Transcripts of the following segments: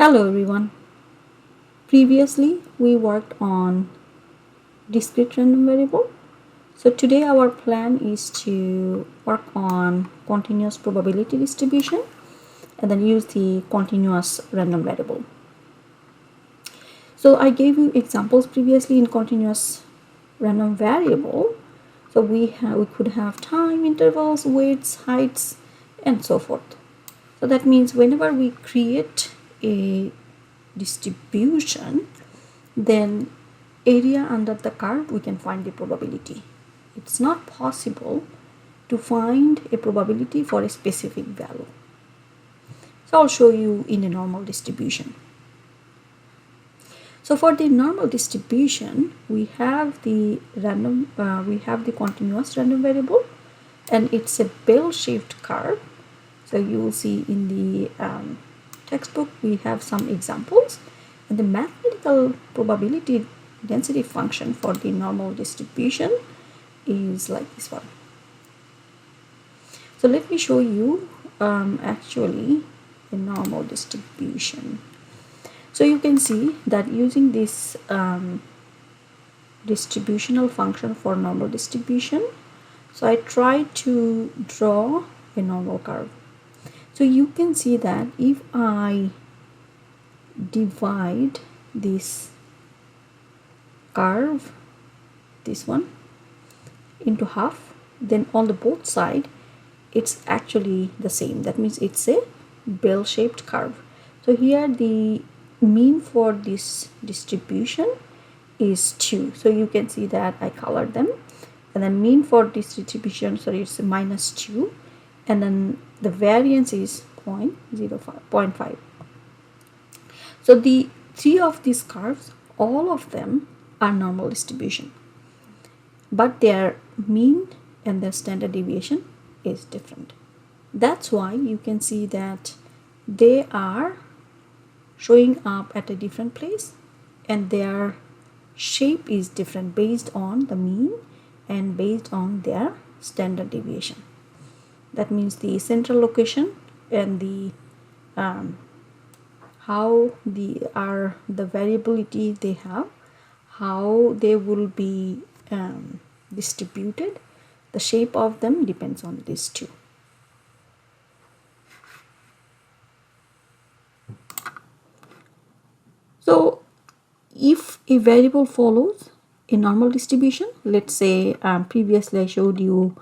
Hello everyone. Previously we worked on discrete random variable. So today our plan is to work on continuous probability distribution and then use the continuous random variable. So I gave you examples previously in continuous random variable. So we could have time intervals, weights, heights, and so forth. So that means whenever we create a distribution, then area under the curve we can find the probability. It's not possible to find a probability for a specific value. So I'll show you in a normal distribution. So for the normal distribution, we have the continuous random variable, and it's a bell-shaped curve. So you will see in the textbook we have some examples, and the mathematical probability density function for the normal distribution is like this one. So let me show you actually a normal distribution. So you can see that using this distributional function for normal distribution, so I try to draw a normal curve. So you can see that if I divide this curve, this one, into half, then on the both side it's actually the same. That means it's a bell-shaped curve. So here the mean for this distribution is 2. So you can see that I colored them, and then mean for this distribution, sorry, it's -2, and then the variance is 0.5. So the three of these curves, all of them are normal distribution, but their mean and their standard deviation is different. That's why you can see that they are showing up at a different place, and their shape is different based on the mean and based on their standard deviation. That means the central location and the how the variability they have, how they will be distributed, the shape of them depends on these two. So if a variable follows a normal distribution, let's say previously I showed you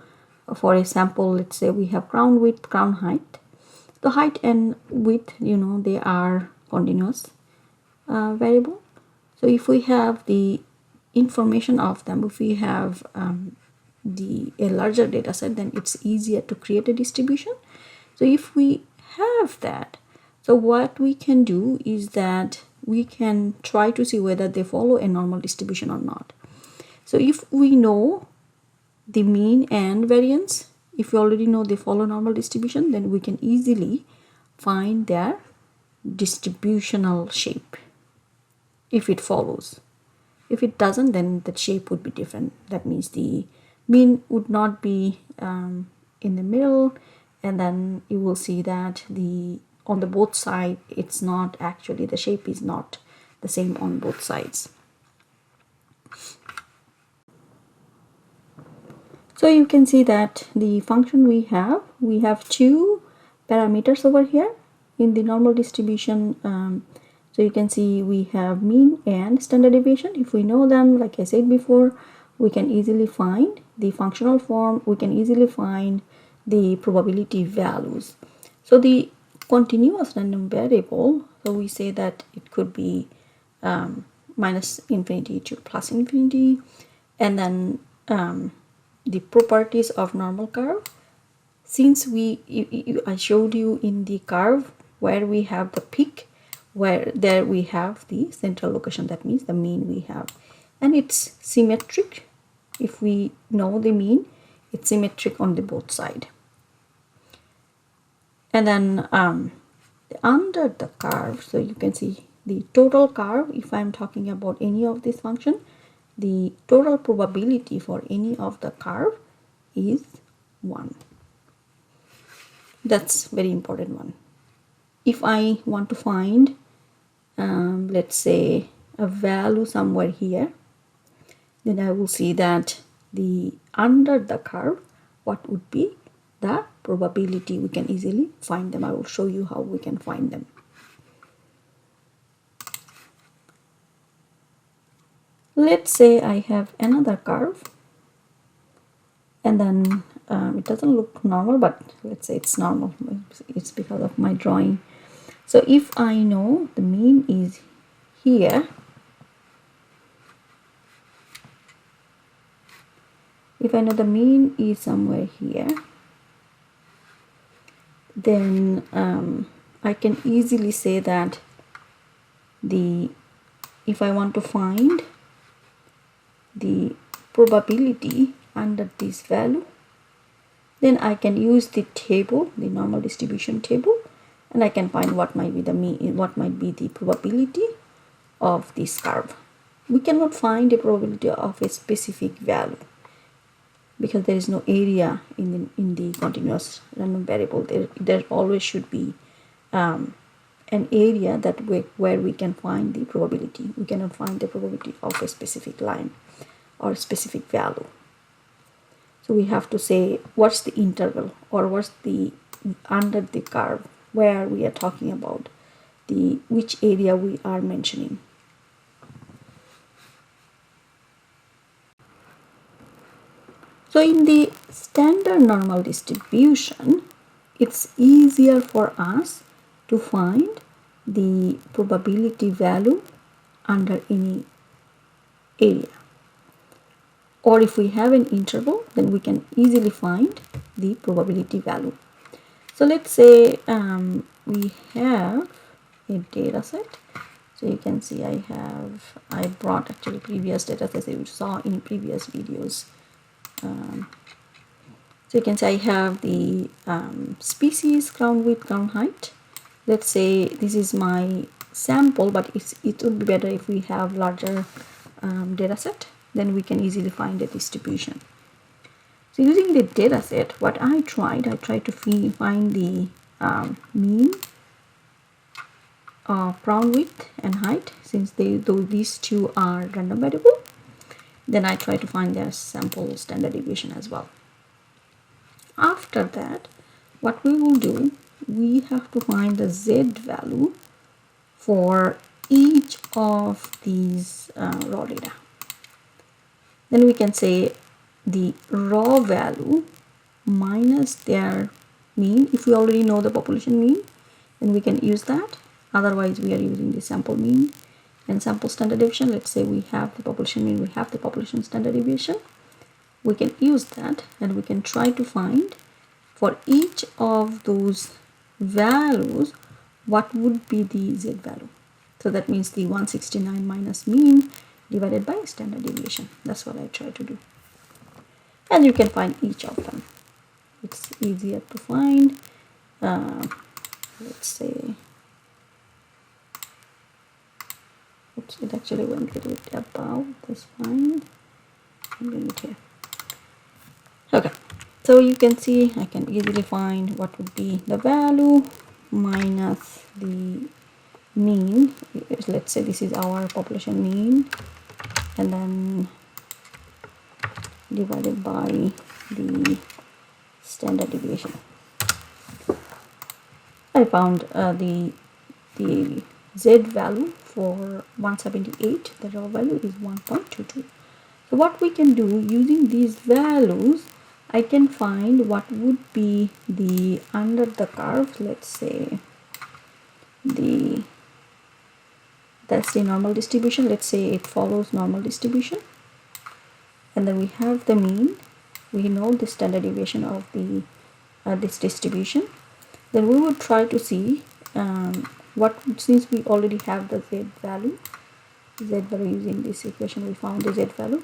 for a sample, let's say we have crown width, crown height. The height and width, they are continuous variable. So if we have the information of them, if we have a larger data set, then it's easier to create a distribution. So if we have that, so what we can do is that we can try to see whether they follow a normal distribution or not. So if we know the mean and variance, if we already know they follow normal distribution, then we can easily find their distributional shape if it follows. If it doesn't, then the shape would be different. That means the mean would not be in the middle, and then you will see that on the both side it's not actually, the shape is not the same on both sides. So you can see that the function we have two parameters over here in the normal distribution. So you can see we have mean and standard deviation. If we know them, like I said before, we can easily find the functional form, we can easily find the probability values. So the continuous random variable, so we say that it could be -infinity to +infinity, and then the properties of normal curve. Since I showed you in the curve where we have the peak, where there we have the central location, that means the mean we have, and it's symmetric. If we know the mean, it's symmetric on the both side. And then under the curve, so you can see the total curve. If I'm talking about any of this function, the total probability for any of the curve is 1. That's very important one. If I want to find let's say a value somewhere here, then I will see that the under the curve, what would be the probability. We can easily find them. I will show you how we can find them. Let's say I have another curve, and then it doesn't look normal, but let's say it's normal. It's because of my drawing. So if I know the mean is here, if I know the mean is somewhere here, then I can easily say that if I want to find the probability under this value, then I can use the table, the normal distribution table, and I can find what might be the mean, what might be the probability of this curve. We cannot find a probability of a specific value because there is no area in the continuous random variable. There always should be an area that where we can find the probability. We cannot find the probability of a specific line or a specific value. So we have to say what's the interval, or what's the under the curve where we are talking about, which area we are mentioning. So in the standard normal distribution, it's easier for us to find the probability value under any area. Or if we have an interval, then we can easily find the probability value. So let's say we have a data set. So you can see I brought actually previous data sets that we saw in previous videos. So you can say I have the species, ground width, ground height. Let's say this is my sample, but it would be better if we have larger data set. Then we can easily find a distribution. So using the data set, what I tried to find the mean of ground width and height, since these two are random variable. Then I try to find their sample standard deviation as well. After that, what we will do, we have to find the z value for each of these raw data. Then we can say the raw value minus their mean. If we already know the population mean, then we can use that. Otherwise, we are using the sample mean and sample standard deviation. Let's say we have the population mean, we have the population standard deviation. We can use that, and we can try to find for each of those values what would be the z value. So that means the 169 minus mean divided by standard deviation. That's what I try to do. And you can find each of them. It's easier to find. Let's say, oops, it actually went a little bit above this line. I'm doing it here. Okay, so you can see I can easily find what would be the value minus the mean. Let's say this is our population mean, and then divided by the standard deviation. I found the z value for 178. The raw value is 1.22. So what we can do using these values, I can find what would be the under the curve. Let's say that's the normal distribution. Let's say it follows normal distribution, and then we have the mean. We know the standard deviation of the this distribution. Then we will try to see since we already have the z value using this equation, we found the z value.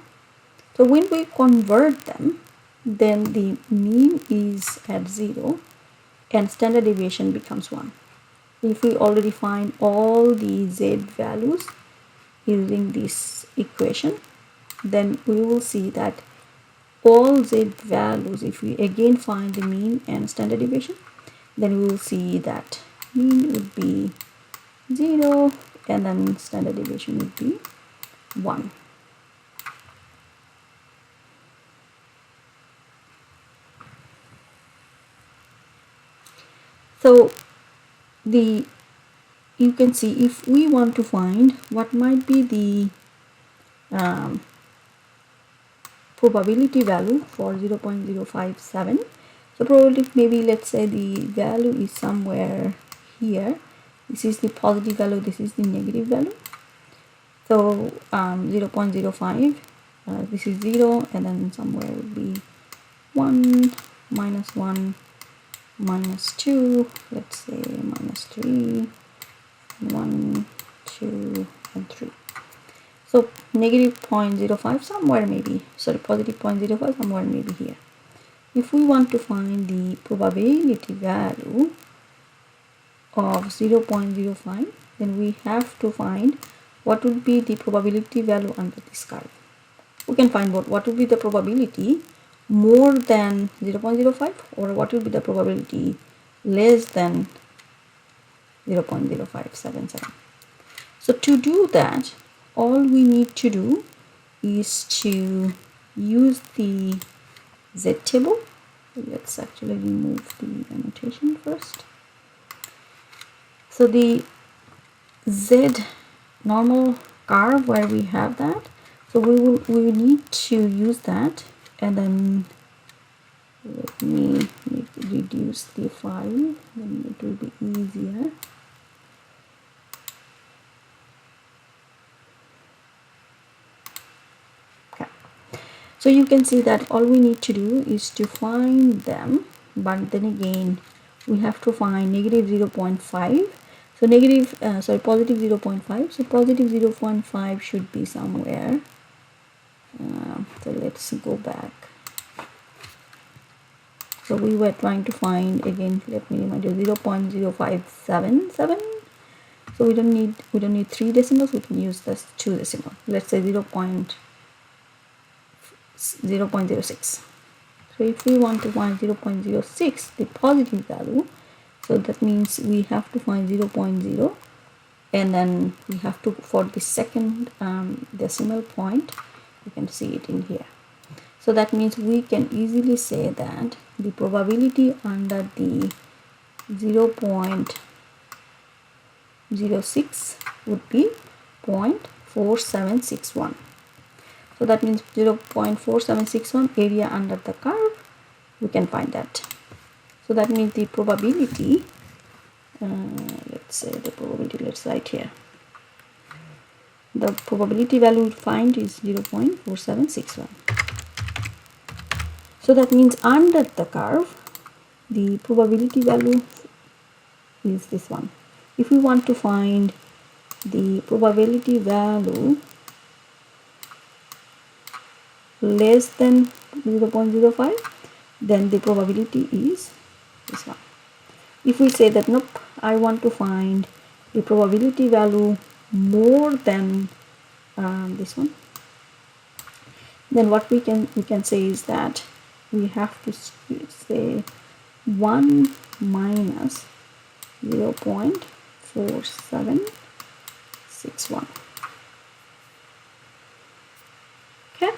So when we convert them, then the mean is at 0 and standard deviation becomes 1. If we already find all the z values using this equation, then we will see that all z values, if we again find the mean and standard deviation, then we will see that mean would be 0 and then standard deviation would be 1. So you can see if we want to find what might be the probability value for 0.057. So probably maybe let's say the value is somewhere here. This is the positive value, this is the negative value. So 0.05, this is 0, and then somewhere would be 1, -1, -2, let's say -3, 1, 2, and 3. So negative 0.05 somewhere maybe, sorry, positive 0.05 somewhere maybe here. If we want to find the probability value of 0.05, then we have to find what would be the probability value under this curve. We can find what would be the probability more than 0.05 or what will be the probability less than 0.0577. So to do that, all we need to do is to use the Z table. Let's actually remove the annotation first. So the Z normal curve where we have that, so we need to use that, and then let me reduce the file, then it will be easier. So you can see that all we need to do is to find them, but then again we have to find negative 0.5. So positive 0.5. So positive 0.5 should be somewhere. So let's go back. So we were trying to find, again, let me remind you, 0.0577. So we don't need 3 decimals. We can use this 2 decimal. Let's say 0.06. So if we want to find 0.06, the positive value, so that means we have to find 0.0, and then we have to, for the second decimal point, you can see it in here. So that means we can easily say that the probability under the 0.06 would be 0.4761. So that means 0.4761 area under the curve, we can find that. So that means the probability, let's say the probability, let's write here. The probability value we find is 0.4761. So that means under the curve, the probability value is this one. If we want to find the probability value less than 0.05, then the probability is this one. If we say that nope, I want to find the probability value more than this one, then what we can say is that we have to say 1 minus 0.4761. Okay,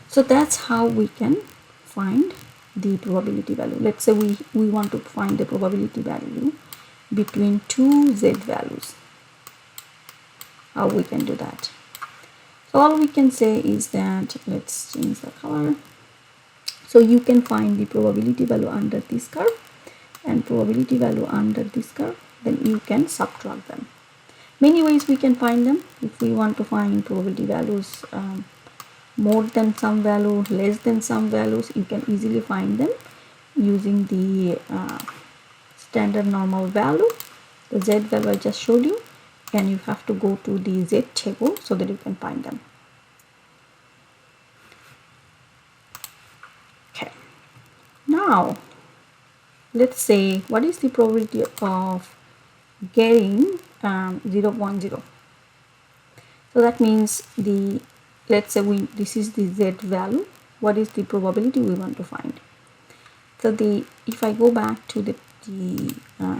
so that's how we can find the probability value. Let's say we want to find the probability value between two Z values. How we can do that? So all we can say is that, let's change the color. So you can find the probability value under this curve and probability value under this curve, then you can subtract them. Many ways we can find them. If we want to find probability values more than some value, less than some values, you can easily find them using the standard normal value, the Z value I just showed you, and you have to go to the Z table so that you can find them. Okay, now let's say what is the probability of getting 0.0. So that means let's say this is the Z value. What is the probability we want to find? So if I go back to the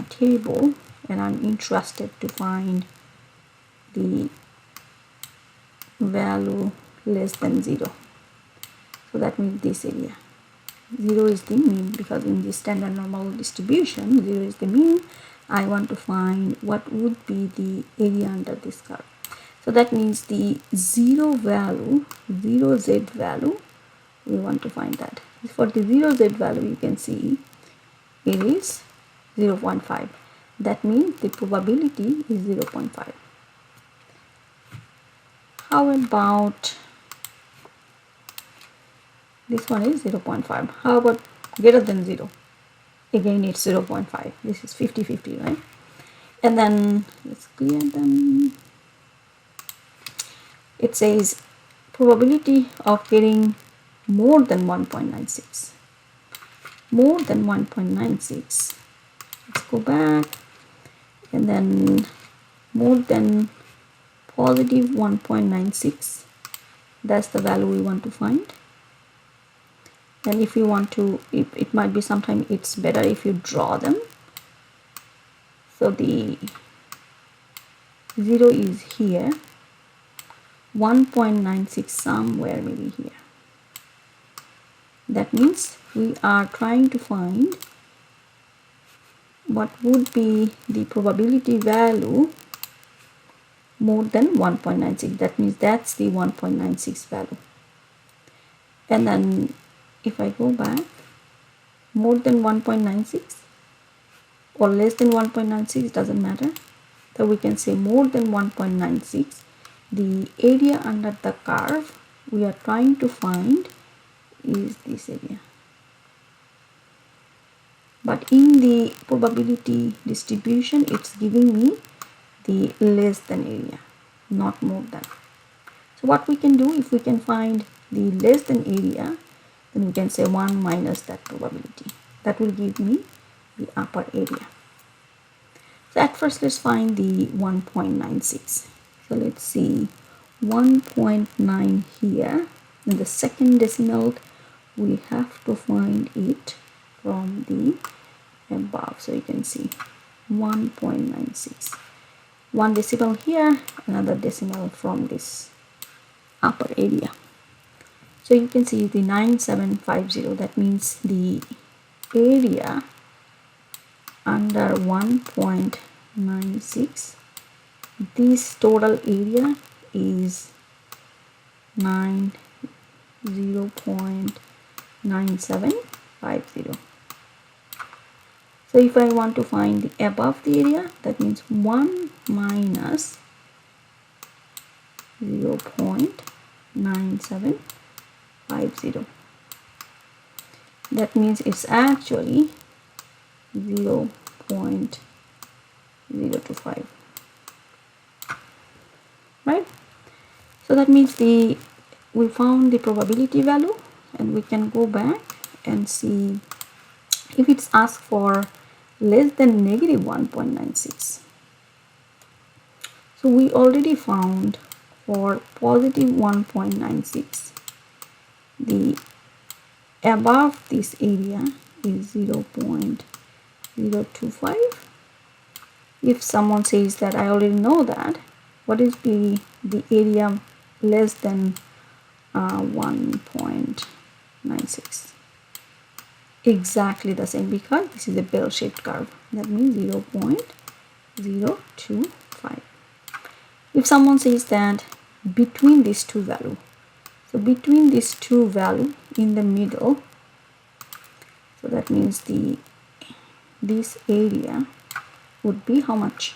table and I'm interested to find the value less than 0. So that means this area. 0 is the mean, because in the standard normal distribution 0 is the mean. I want to find what would be the area under this curve. So that means the 0 value, 0z value, we want to find that. For the 0z value, you can see it is 0.5. That means the probability is 0.5. How about this one is 0.5? How about greater than 0? Again, it's 0.5. This is 50-50, right? And then let's clear them. It says probability of getting more than 1.96. More than 1.96. Let's go back, and then more than positive 1.96. That's the value we want to find. And if you want to, it might be sometime it's better if you draw them. So the 0 is here, 1.96 somewhere maybe here. That means we are trying to find what would be the probability value more than 1.96. That means that's the 1.96 value. And then if I go back, more than 1.96 or less than 1.96, doesn't matter. So we can say more than 1.96, the area under the curve we are trying to find is this area. But in the probability distribution, it's giving me the less than area, not more than. So what we can do, if we can find the less than area, then we can say 1 minus that probability. That will give me the upper area. So at first, let's find the 1.96. So let's see 1.9 here. In the second decimal, we have to find it from the above. So you can see 1.96. One decimal here, another decimal from this upper area. So you can see the 9750. That means the area under 1.96, this total area is 0.9750. So if I want to find the above the area, that means 1 minus 0.9750. That means it's actually 0.025, right? So that means we found the probability value, and we can go back and see if it's asked for less than negative 1.96. So we already found for positive 1.96, the above this area is 0.025. If someone says that I already know that, what is the area less than 1.96? Exactly the same, because this is a bell-shaped curve. That means 0.025. If someone says that between these two values, so between these two values in the middle, so that means this area would be how much?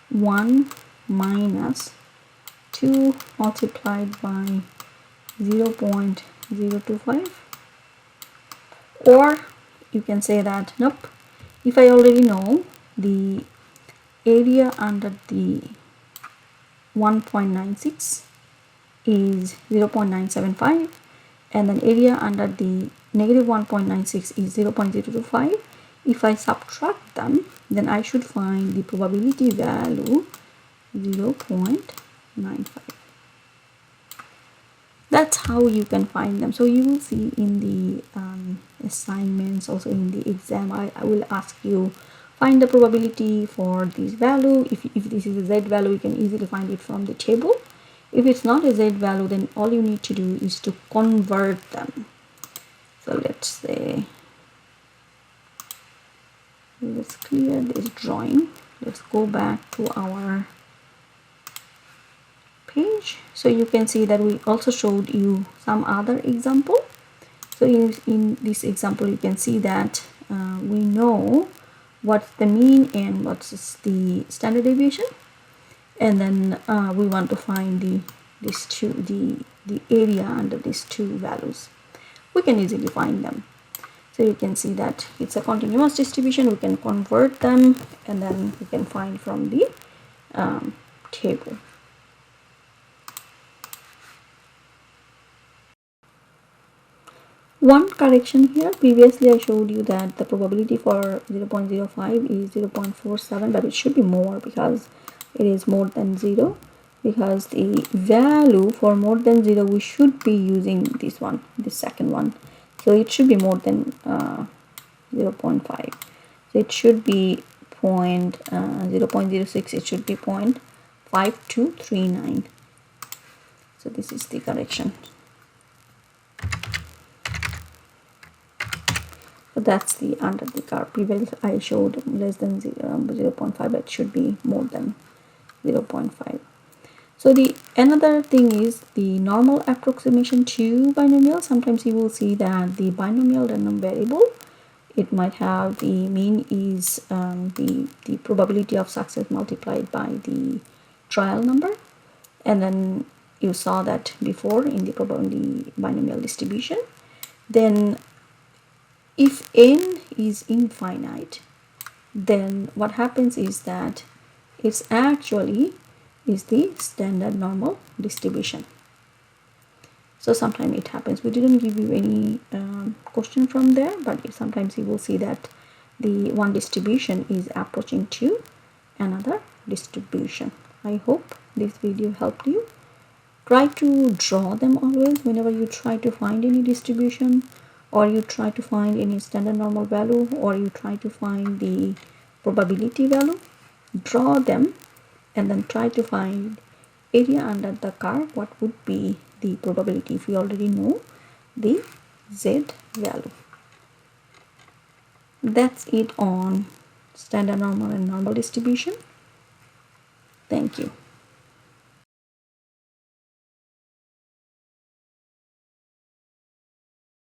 1 minus 2 multiplied by 0.025. Or you can say that, nope, if I already know the area under the 1.96 is 0.975, and then area under the negative 1.96 is 0.025, if I subtract them, then I should find the probability value 0.95. That's how you can find them. So you will see in the assignments, also in the exam, I will ask you find the probability for this value. If this is a z value, you can easily find it from the table. If it's not a z value, then all you need to do is to convert them. So let's say, let's clear this drawing. Let's go back to our page. So you can see that we also showed you some other example. So in this example, you can see that we know what's the mean and what's the standard deviation, and then we want to find the area under these two values. We can easily find them. So you can see that it's a continuous distribution. We can convert them, and then we can find from the table. One correction here, previously I showed you that the probability for 0.05 is 0.47, but it should be more because it is more than 0. Because the value for more than 0, we should be using this one, the second one. So it should be more than 0.5. So it should be 0.06, it should be 0.5239. So this is the correction. So that's the under the curve. Previously I showed less than 0.5, but it should be more than 0.5. So the another thing is the normal approximation to binomial. Sometimes you will see that the binomial random variable, it might have the mean is the probability of success multiplied by the trial number, and then you saw that before in the probability binomial distribution. Then if n is infinite, then what happens is that it's actually is the standard normal distribution. So sometimes it happens. We didn't give you any question from there, but sometimes you will see that the one distribution is approaching to another distribution. I hope this video helped you. Try to draw them always whenever you try to find any distribution, or you try to find any standard normal value, or you try to find the probability value. Draw them and then try to find area under the curve. What would be the probability if you already know the z value? That's it on standard normal and normal distribution. Thank you.